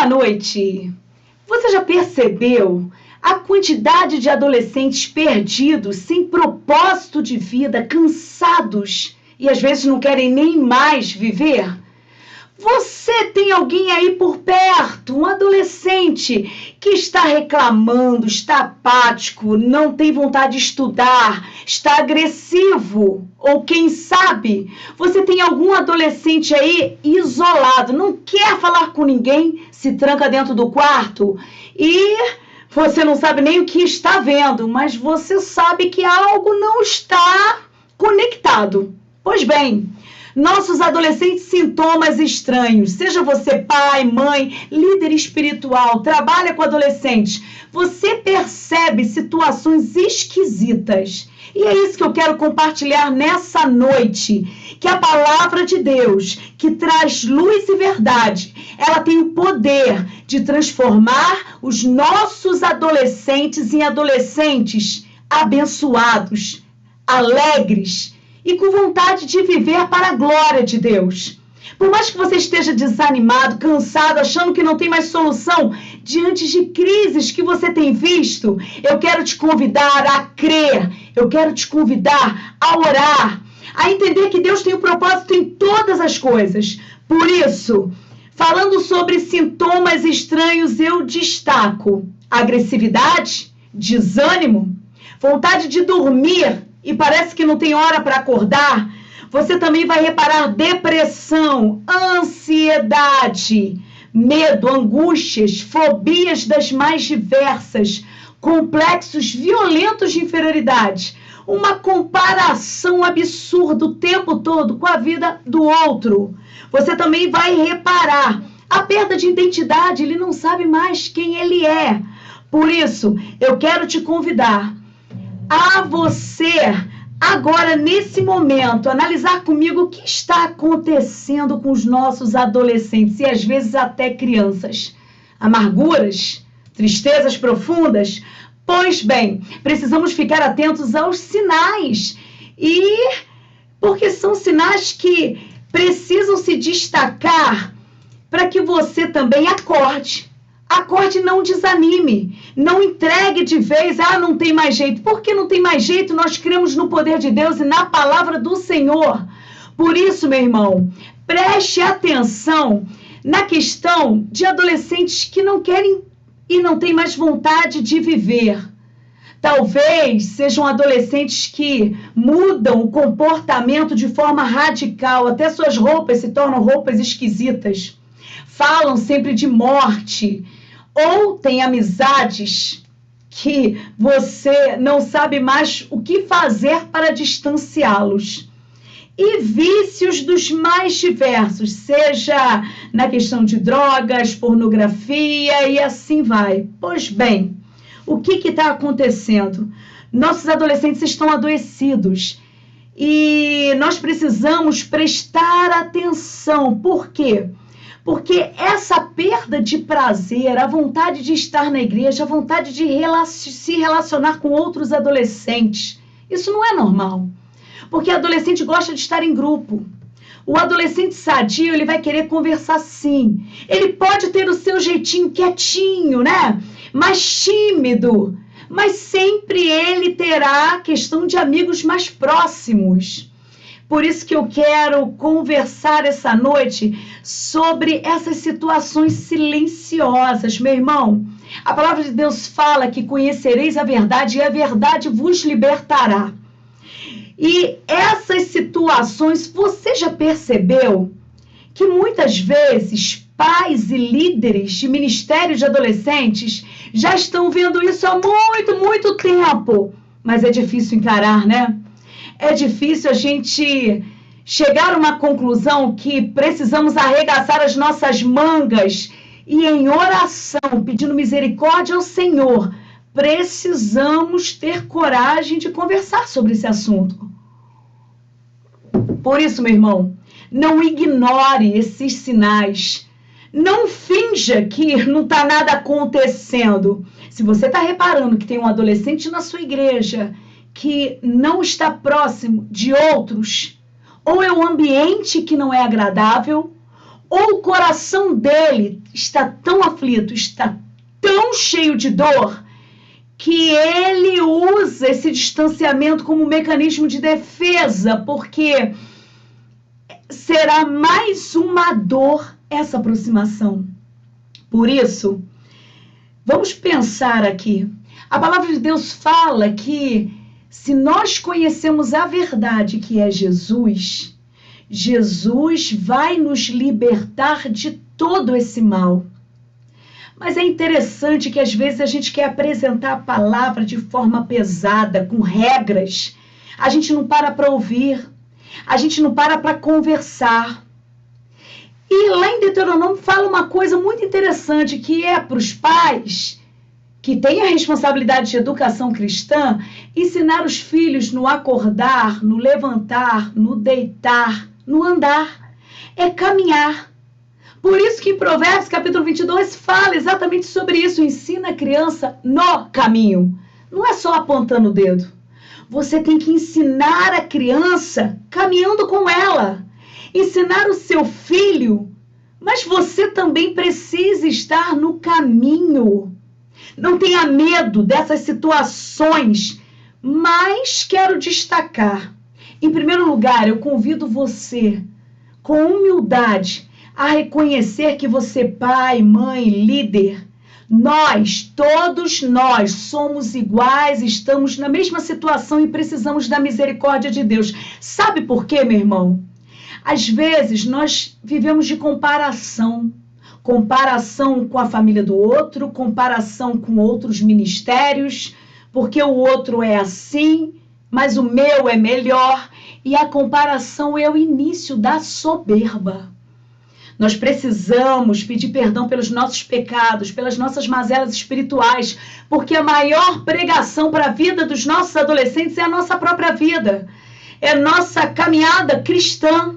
Boa noite! Você já percebeu a quantidade de adolescentes perdidos, sem propósito de vida, cansados e às vezes não querem nem mais viver? Você tem alguém aí por perto, um adolescente que está reclamando, está apático, não tem vontade de estudar, está agressivo? Ou quem sabe, você tem algum adolescente aí isolado, não quer falar com ninguém, se tranca dentro do quarto e você não sabe nem o que está vendo, mas você sabe que algo não está conectado. Pois bem, nossos adolescentes, sintomas estranhos, seja você pai, mãe, líder espiritual, trabalha com adolescentes, você percebe situações esquisitas. E é isso que eu quero compartilhar nessa noite, que a palavra de Deus, que traz luz e verdade, ela tem o poder de transformar os nossos adolescentes em adolescentes abençoados, alegres, e com vontade de viver para a glória de Deus. Por mais que você esteja desanimado, cansado, achando que não tem mais solução, diante de crises que você tem visto, eu quero te convidar a crer, eu quero te convidar a orar, a entender que Deus tem um propósito em todas as coisas. Por isso, falando sobre sintomas estranhos, eu destaco agressividade, desânimo, vontade de dormir, e parece que não tem hora para acordar. Você também vai reparar depressão, ansiedade, medo, angústias, fobias das mais diversas, complexos violentos de inferioridade, uma comparação absurda o tempo todo com a vida do outro. Você também vai reparar a perda de identidade, ele não sabe mais quem ele é. Por isso, eu quero te convidar a você, agora, nesse momento, analisar comigo o que está acontecendo com os nossos adolescentes e, às vezes, até crianças. Amarguras, tristezas profundas. Pois bem, precisamos ficar atentos aos sinais. Porque são sinais que precisam se destacar para que você também acorde. Acorde e não desanime, não entregue de vez, não tem mais jeito. Por que não tem mais jeito? Nós cremos no poder de Deus e na palavra do Senhor. Por isso, meu irmão, preste atenção na questão de adolescentes que não querem e não têm mais vontade de viver. Talvez sejam adolescentes que mudam o comportamento de forma radical, até suas roupas se tornam roupas esquisitas. Falam sempre de morte, ou tem amizades que você não sabe mais o que fazer para distanciá-los. E vícios dos mais diversos, seja na questão de drogas, pornografia e assim vai. Pois bem, o que está acontecendo? Nossos adolescentes estão adoecidos e nós precisamos prestar atenção. Por quê? Porque essa perda de prazer, a vontade de estar na igreja, a vontade de se relacionar com outros adolescentes, isso não é normal. Porque adolescente gosta de estar em grupo. O adolescente sadio, ele vai querer conversar sim. Ele pode ter o seu jeitinho quietinho, né? Mais tímido. Mas sempre ele terá a questão de amigos mais próximos. Por isso que eu quero conversar essa noite sobre essas situações silenciosas, meu irmão. A palavra de Deus fala que conhecereis a verdade e a verdade vos libertará. E essas situações, você já percebeu que muitas vezes pais e líderes de ministérios de adolescentes já estão vendo isso há muito tempo, mas é difícil encarar, né? É difícil a gente chegar a uma conclusão que precisamos arregaçar as nossas mangas e em oração, pedindo misericórdia ao Senhor, precisamos ter coragem de conversar sobre esse assunto. Por isso, meu irmão, não ignore esses sinais. Não finja que não está nada acontecendo. Se você está reparando que tem um adolescente na sua igreja que não está próximo de outros, ou é um ambiente que não é agradável, ou o coração dele está tão aflito, está tão cheio de dor, que ele usa esse distanciamento como mecanismo de defesa, porque será mais uma dor essa aproximação. Por isso, vamos pensar aqui. A palavra de Deus fala que se nós conhecemos a verdade que é Jesus, Jesus vai nos libertar de todo esse mal. Mas é interessante que às vezes a gente quer apresentar a palavra de forma pesada, com regras. A gente não para ouvir, a gente não para conversar. E lá em Deuteronômio fala uma coisa muito interessante, que é para os pais que têm a responsabilidade de educação cristã, ensinar os filhos no acordar, no levantar, no deitar, no andar. É caminhar. Por isso que em Provérbios, capítulo 22, fala exatamente sobre isso. Ensina a criança no caminho. Não é só apontando o dedo. Você tem que ensinar a criança caminhando com ela. Ensinar o seu filho. Mas você também precisa estar no caminho. Não tenha medo dessas situações. Mas quero destacar. Em primeiro lugar, eu convido você, com humildade, a reconhecer que você, pai, mãe, líder, todos nós somos iguais, estamos na mesma situação e precisamos da misericórdia de Deus. Sabe por quê, meu irmão? Às vezes nós vivemos de comparação. Comparação com a família do outro, comparação com outros ministérios, porque o outro é assim, mas o meu é melhor. E a comparação é o início da soberba. Nós precisamos pedir perdão pelos nossos pecados, pelas nossas mazelas espirituais, porque a maior pregação para a vida dos nossos adolescentes é a nossa própria vida. É nossa caminhada cristã.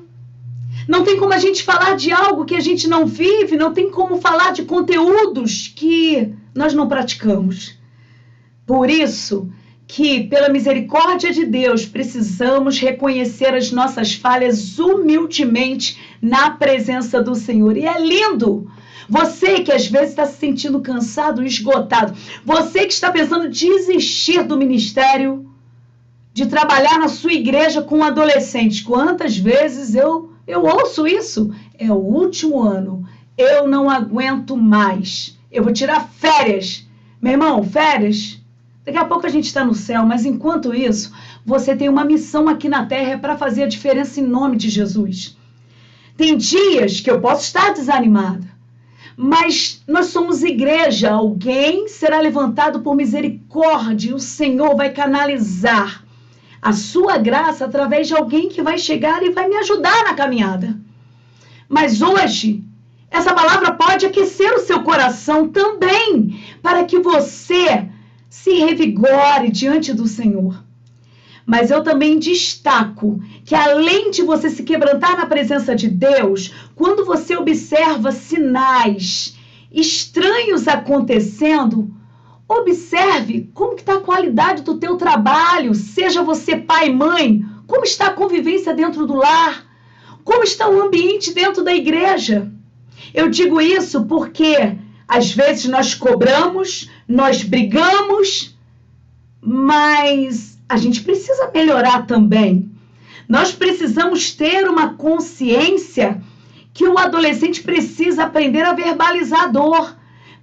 Não tem como a gente falar de algo que a gente não vive, não tem como falar de conteúdos que nós não praticamos. Por isso que, pela misericórdia de Deus, precisamos reconhecer as nossas falhas humildemente na presença do Senhor. E é lindo! Você que às vezes está se sentindo cansado, esgotado, você que está pensando em desistir do ministério, de trabalhar na sua igreja com adolescentes. Quantas vezes eu ouço isso? É o último ano, eu não aguento mais, eu vou tirar férias. Meu irmão, férias? Daqui a pouco a gente está no céu, mas enquanto isso, você tem uma missão aqui na terra para fazer a diferença em nome de Jesus. Tem dias que eu posso estar desanimada, mas nós somos igreja, alguém será levantado por misericórdia e o Senhor vai canalizar a sua graça através de alguém que vai chegar e vai me ajudar na caminhada. Mas hoje, essa palavra pode aquecer o seu coração também, para que você se revigore diante do Senhor. Mas eu também destaco que além de você se quebrantar na presença de Deus, quando você observa sinais estranhos acontecendo, observe como está a qualidade do teu trabalho, seja você pai e mãe, como está a convivência dentro do lar, como está o ambiente dentro da igreja. Eu digo isso porque às vezes nós cobramos, nós brigamos, mas a gente precisa melhorar também. Nós precisamos ter uma consciência que o adolescente precisa aprender a verbalizar a dor,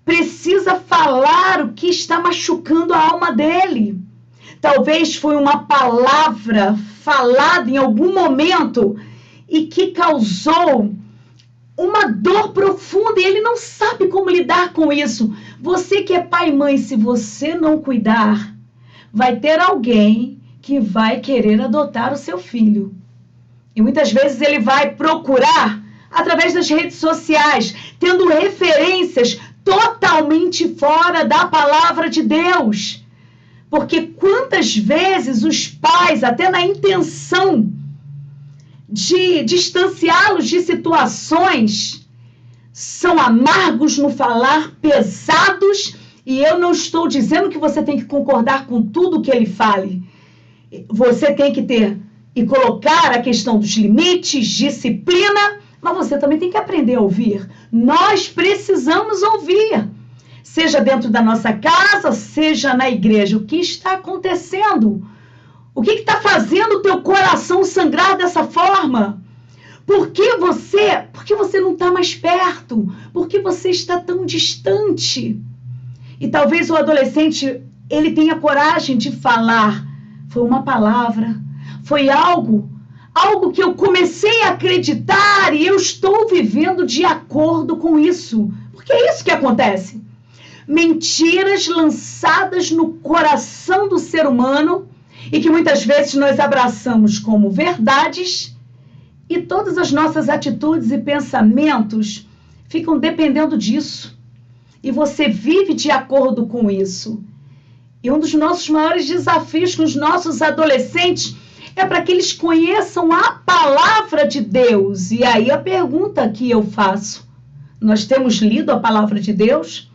precisa falar o que está machucando a alma dele. Talvez foi uma palavra falada em algum momento e que causou uma dor profunda e ele não sabe como lidar com isso. Você que é pai e mãe, se você não cuidar, vai ter alguém que vai querer adotar o seu filho. E muitas vezes ele vai procurar através das redes sociais, tendo referências totalmente fora da palavra de Deus. Porque quantas vezes os pais, até na intenção de distanciá-los de situações, são amargos no falar, pesados, e eu não estou dizendo que você tem que concordar com tudo que ele fale. Você tem que ter e colocar a questão dos limites, disciplina, mas você também tem que aprender a ouvir. Nós precisamos ouvir. Seja dentro da nossa casa, seja na igreja. O que está acontecendo? O que está fazendo o teu coração sangrar dessa forma? Por que você não está mais perto? Por que você está tão distante? E talvez o adolescente, ele tenha coragem de falar. Foi uma palavra, foi algo que eu comecei a acreditar e eu estou vivendo de acordo com isso. Porque é isso que acontece. Mentiras lançadas no coração do ser humano e que muitas vezes nós abraçamos como verdades e todas as nossas atitudes e pensamentos ficam dependendo disso. E você vive de acordo com isso. E um dos nossos maiores desafios com os nossos adolescentes é para que eles conheçam a palavra de Deus. E aí a pergunta que eu faço: nós temos lido a palavra de Deus?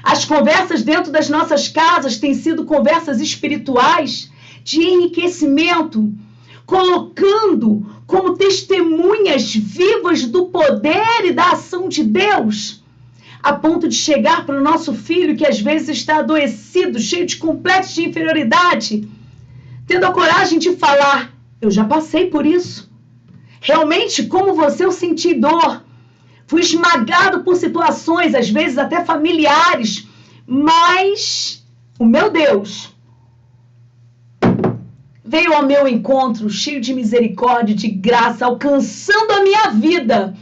As conversas dentro das nossas casas têm sido conversas espirituais, de enriquecimento, colocando como testemunhas vivas do poder e da ação de Deus, a ponto de chegar para o nosso filho que às vezes está adoecido, cheio de complexos de inferioridade, tendo a coragem de falar: eu já passei por isso. Realmente, como você, eu senti dor. Fui esmagado por situações, às vezes até familiares, mas o meu Deus veio ao meu encontro, cheio de misericórdia, de graça, alcançando a minha vida.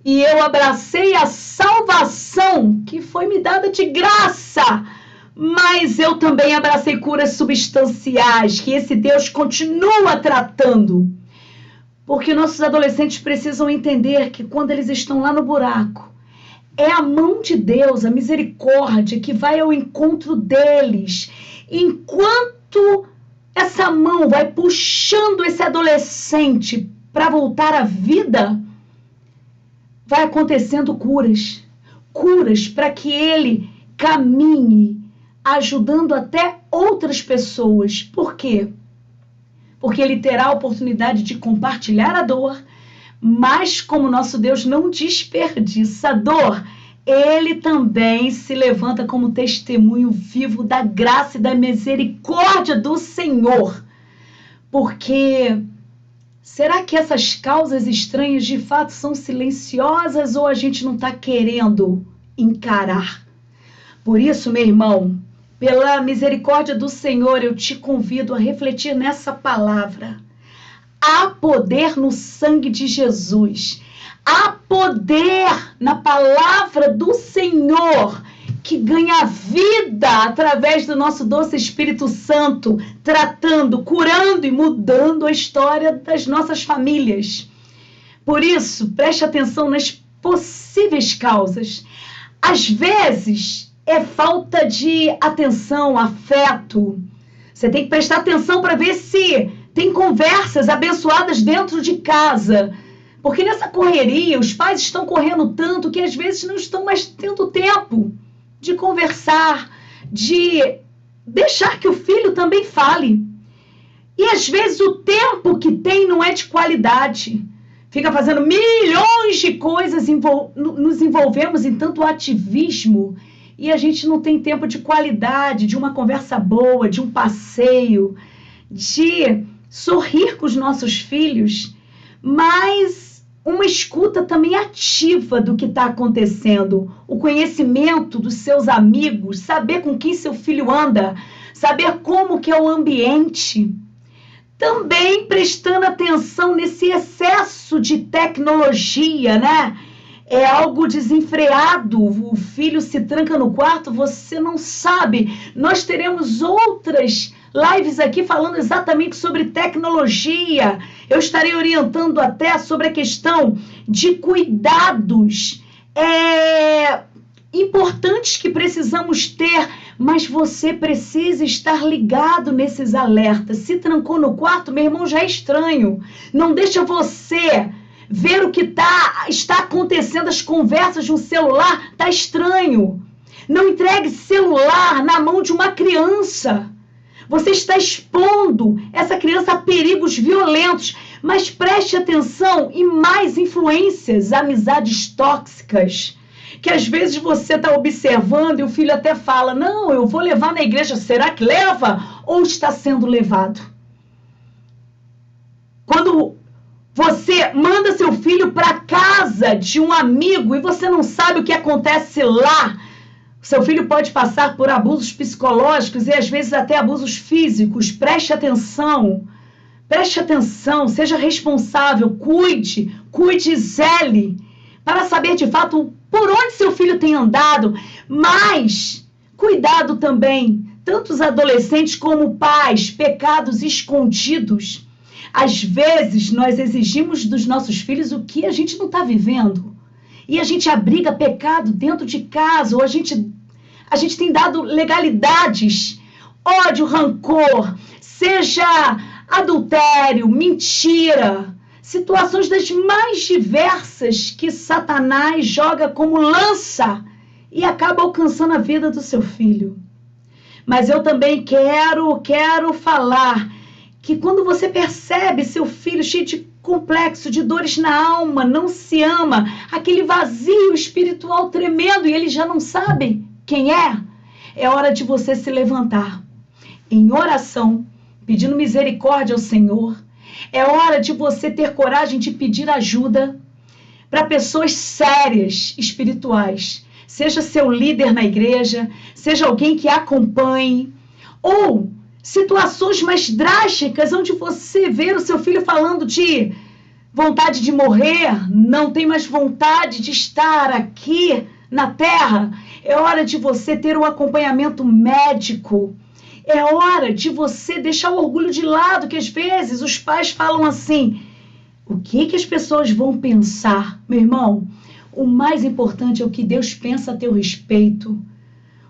E eu abracei a salvação que foi me dada de graça. Mas eu também abracei curas substanciais, que esse Deus continua tratando. Porque nossos adolescentes precisam entender que quando eles estão lá no buraco, é a mão de Deus, a misericórdia, que vai ao encontro deles. Enquanto essa mão vai puxando esse adolescente para voltar à vida, vai acontecendo curas. Curas para que ele caminhe, ajudando até outras pessoas. Por quê? Porque ele terá a oportunidade de compartilhar a dor, mas como nosso Deus não desperdiça a dor, ele também se levanta como testemunho vivo da graça e da misericórdia do Senhor. Porque será que essas causas estranhas de fato são silenciosas ou a gente não está querendo encarar? Por isso, meu irmão, pela misericórdia do Senhor, eu te convido a refletir nessa palavra. Há poder no sangue de Jesus. Há poder na palavra do Senhor que ganha vida através do nosso doce Espírito Santo, tratando, curando e mudando a história das nossas famílias. Por isso, preste atenção nas possíveis causas. Às vezes é falta de atenção, afeto. Você tem que prestar atenção para ver se tem conversas abençoadas dentro de casa. Porque nessa correria, os pais estão correndo tanto que às vezes não estão mais tendo tempo de conversar, de deixar que o filho também fale. E às vezes o tempo que tem não é de qualidade. Fica fazendo milhões de coisas, nos envolvemos em tanto ativismo e a gente não tem tempo de qualidade, de uma conversa boa, de um passeio, de sorrir com os nossos filhos, mas uma escuta também ativa do que está acontecendo, o conhecimento dos seus amigos, saber com quem seu filho anda, saber como que é o ambiente. Também prestando atenção nesse excesso de tecnologia, né? É algo desenfreado, o filho se tranca no quarto, você não sabe. Nós teremos outras lives aqui falando exatamente sobre tecnologia. Eu estarei orientando até sobre a questão de cuidados importantes que precisamos ter, mas você precisa estar ligado nesses alertas. Se trancou no quarto, meu irmão, já é estranho. Não deixa você ver o que está acontecendo, as conversas no celular, está estranho. Não entregue celular na mão de uma criança. Você está expondo essa criança a perigos violentos. Mas preste atenção em mais influências, amizades tóxicas, que às vezes você está observando e o filho até fala, não, eu vou levar na igreja, será que leva? Ou está sendo levado? Quando você manda seu filho para casa de um amigo e você não sabe o que acontece lá, seu filho pode passar por abusos psicológicos e às vezes até abusos físicos. Preste atenção, seja responsável, cuide e zele para saber de fato por onde seu filho tem andado, mas cuidado também, tanto os adolescentes como pais, pecados escondidos. Às vezes, nós exigimos dos nossos filhos o que a gente não está vivendo. E a gente abriga pecado dentro de casa, ou a gente tem dado legalidades, ódio, rancor, seja adultério, mentira, situações das mais diversas que Satanás joga como lança e acaba alcançando a vida do seu filho. Mas eu também quero falar que quando você percebe seu filho cheio de complexo, de dores na alma, não se ama, aquele vazio espiritual tremendo e ele já não sabe quem é hora de você se levantar em oração, pedindo misericórdia ao Senhor. É hora de você ter coragem de pedir ajuda para pessoas sérias, espirituais. Seja seu líder na igreja, seja alguém que acompanhe, ou situações mais drásticas onde você vê o seu filho falando de vontade de morrer, não tem mais vontade de estar aqui na terra. É hora de você ter um acompanhamento médico. É hora de você deixar o orgulho de lado, que às vezes os pais falam assim, o que as pessoas vão pensar? Meu irmão, o mais importante é o que Deus pensa a teu respeito.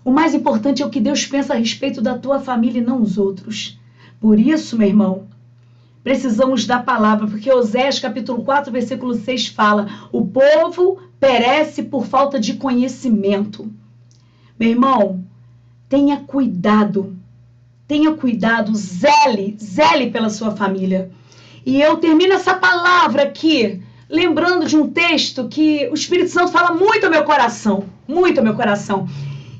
O mais importante é o que Deus pensa a respeito da tua família e não os outros. Por isso, meu irmão, precisamos da palavra, porque Oséias capítulo 4, versículo 6 fala, o povo perece por falta de conhecimento. Meu irmão, tenha cuidado, zele pela sua família. E eu termino essa palavra aqui, lembrando de um texto que o Espírito Santo fala muito ao meu coração,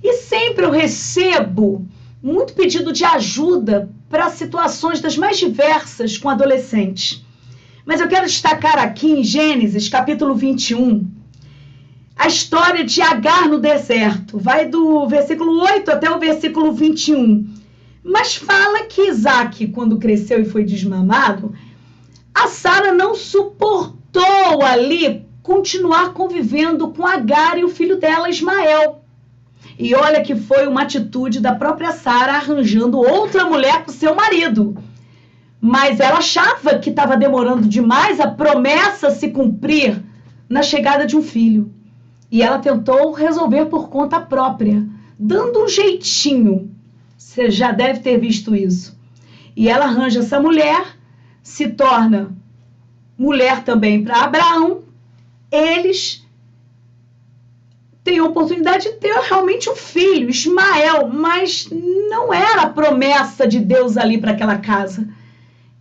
E sempre eu recebo muito pedido de ajuda para situações das mais diversas com adolescentes. Mas eu quero destacar aqui em Gênesis, capítulo 21, a história de Agar no deserto. Vai do versículo 8 até o versículo 21. Mas fala que Isaac, quando cresceu e foi desmamado, a Sara não suportou ali continuar convivendo com Agar e o filho dela, Ismael. E olha que foi uma atitude da própria Sara arranjando outra mulher para o seu marido. Mas ela achava que estava demorando demais a promessa se cumprir na chegada de um filho. E ela tentou resolver por conta própria, dando um jeitinho. Você já deve ter visto isso. E ela arranja essa mulher, se torna mulher também para Abraão. Eles tem a oportunidade de ter realmente um filho, Ismael, mas não era a promessa de Deus ali para aquela casa.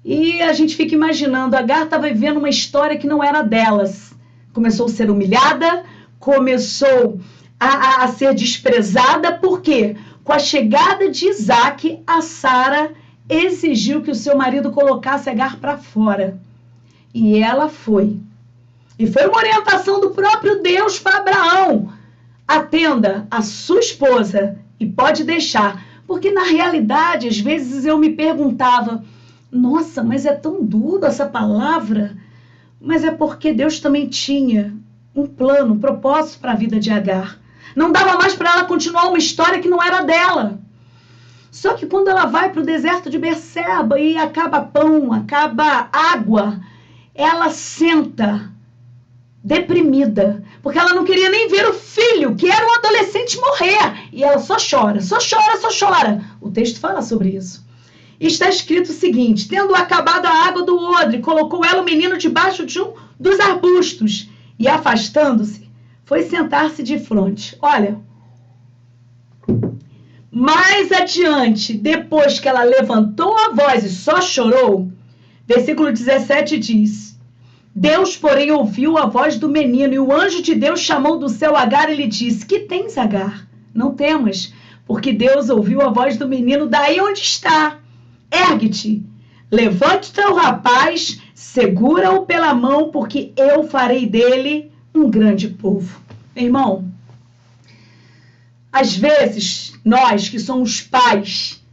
E a gente fica imaginando, Agar estava vivendo uma história que não era delas. Começou a ser humilhada, começou a ser desprezada, por quê? Com a chegada de Isaac, a Sara exigiu que o seu marido colocasse Agar para fora. E ela foi. E foi uma orientação do próprio Deus para Abraão. Atenda a sua esposa e pode deixar. Porque na realidade, às vezes eu me perguntava, nossa, mas é tão duro essa palavra. Mas é porque Deus também tinha um plano, um propósito para a vida de Agar. Não dava mais para ela continuar uma história que não era dela. Só que quando ela vai para o deserto de Berseba e acaba pão, acaba água, ela senta deprimida, porque ela não queria nem ver o filho, que era um adolescente, morrer. E ela só chora. O texto fala sobre isso. E está escrito o seguinte, tendo acabado a água do odre, colocou ela o menino debaixo de um dos arbustos e, afastando-se, foi sentar-se de frente. Olha, mais adiante, depois que ela levantou a voz e só chorou, Versículo 17 diz: Deus, porém, ouviu a voz do menino, e o anjo de Deus chamou do céu Agar e lhe disse: Que tens, Agar? Não temas, porque Deus ouviu a voz do menino daí onde está. Ergue-te, levante-te ao rapaz, segura-o pela mão, porque eu farei dele um grande povo. Meu irmão, às vezes, nós que somos pais,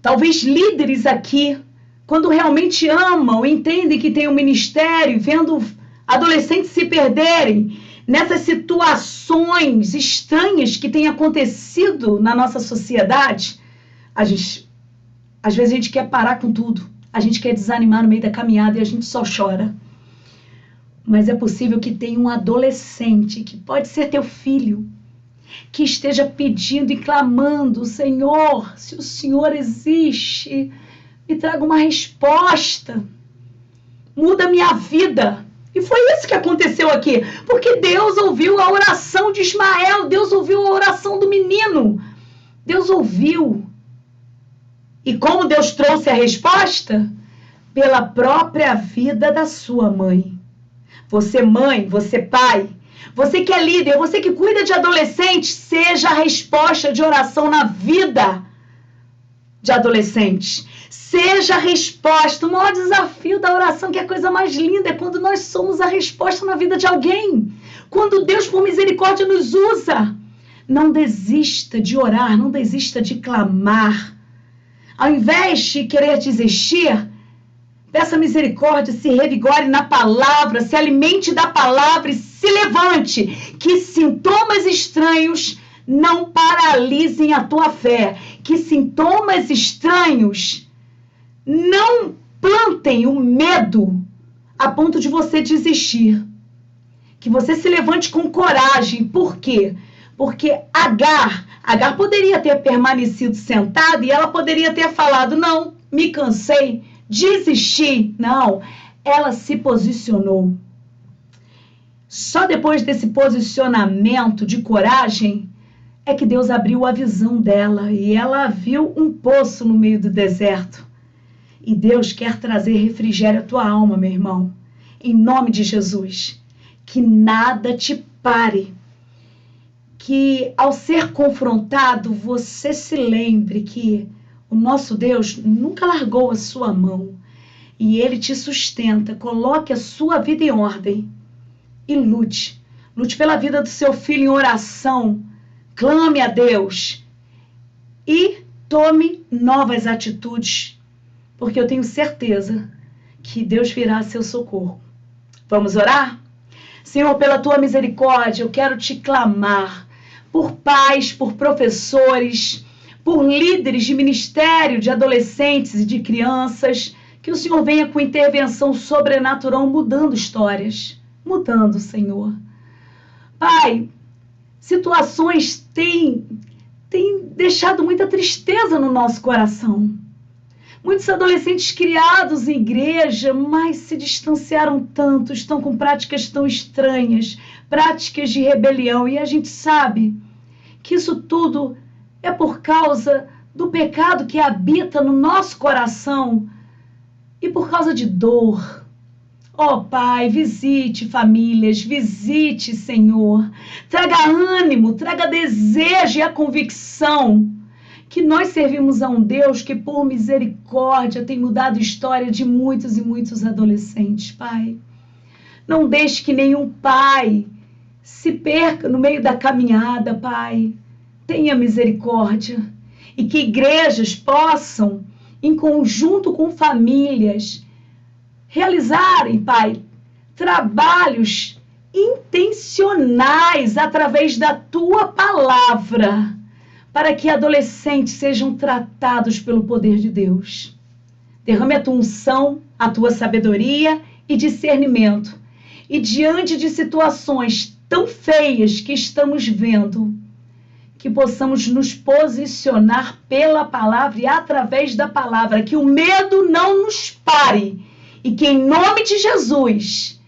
talvez líderes aqui, quando realmente amam, entendem que tem um ministério, vendo adolescentes se perderem nessas situações estranhas que têm acontecido na nossa sociedade, às vezes a gente quer parar com tudo, a gente quer desanimar no meio da caminhada e a gente só chora. Mas é possível que tenha um adolescente, que pode ser teu filho, que esteja pedindo e clamando: Senhor, se o Senhor existe, me traga uma resposta, muda minha vida. E foi isso que aconteceu aqui, porque Deus ouviu a oração de Ismael, Deus ouviu a oração do menino, Deus ouviu. E como Deus trouxe a resposta? Pela própria vida da sua mãe. Você mãe, você pai, você que é líder, você que cuida de adolescentes, seja a resposta de oração na vida de adolescentes. Seja a resposta. O maior desafio da oração, que é a coisa mais linda, é quando nós somos a resposta na vida de alguém. Quando Deus, por misericórdia, nos usa. Não desista de orar, não desista de clamar. Ao invés de querer desistir, peça misericórdia, se revigore na palavra, se alimente da palavra e se levante. Que sintomas estranhos não paralisem a tua fé. Que sintomas estranhos não plantem o medo a ponto de você desistir. Que você se levante com coragem. Por quê? Porque Agar poderia ter permanecido sentada e ela poderia ter falado: não, me cansei, desisti. Não, ela se posicionou. Só depois desse posicionamento de coragem é que Deus abriu a visão dela e ela viu um poço no meio do deserto. E Deus quer trazer refrigério à tua alma, meu irmão, em nome de Jesus. Que nada te pare. Que ao ser confrontado, você se lembre que o nosso Deus nunca largou a sua mão. E Ele te sustenta. Coloque a sua vida em ordem e lute. Lute pela vida do seu filho em oração. Clame a Deus e tome novas atitudes, porque eu tenho certeza que Deus virá a seu socorro. Vamos orar? Senhor, pela tua misericórdia, eu quero te clamar por pais, por professores, por líderes de ministério, de adolescentes e de crianças, que o Senhor venha com intervenção sobrenatural, mudando histórias, mudando, Senhor. Pai, situações têm deixado muita tristeza no nosso coração. Muitos adolescentes criados em igreja, mas se distanciaram tanto, estão com práticas tão estranhas, práticas de rebelião, e a gente sabe que isso tudo é por causa do pecado que habita no nosso coração e por causa de dor. Ó Pai, visite famílias, visite, Senhor, traga ânimo, traga desejo e a convicção que nós servimos a um Deus que por misericórdia tem mudado a história de muitos e muitos adolescentes, Pai. Não deixe que nenhum pai se perca no meio da caminhada, Pai. Tenha misericórdia. E que igrejas possam, em conjunto com famílias, realizarem, Pai, trabalhos intencionais através da Tua palavra, para que adolescentes sejam tratados pelo poder de Deus. Derrame a Tua unção, a Tua sabedoria e discernimento. E diante de situações tão feias que estamos vendo, que possamos nos posicionar pela palavra e através da palavra, que o medo não nos pare e que em nome de Jesus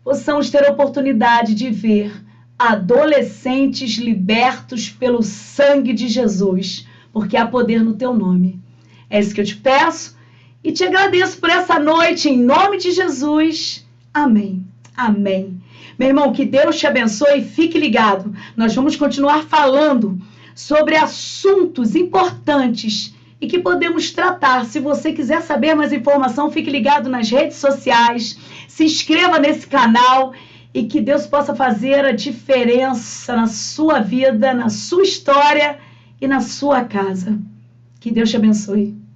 possamos ter a oportunidade de ver adolescentes libertos pelo sangue de Jesus, porque há poder no teu nome. É isso que eu te peço E te agradeço por essa noite, em nome de Jesus. Amém. Amém. Meu irmão, que Deus te abençoe e fique ligado. Nós vamos continuar falando sobre assuntos importantes e que podemos tratar. Se você quiser saber mais informação, fique ligado nas redes sociais, se inscreva nesse canal e que Deus possa fazer a diferença na sua vida, na sua história e na sua casa. Que Deus te abençoe.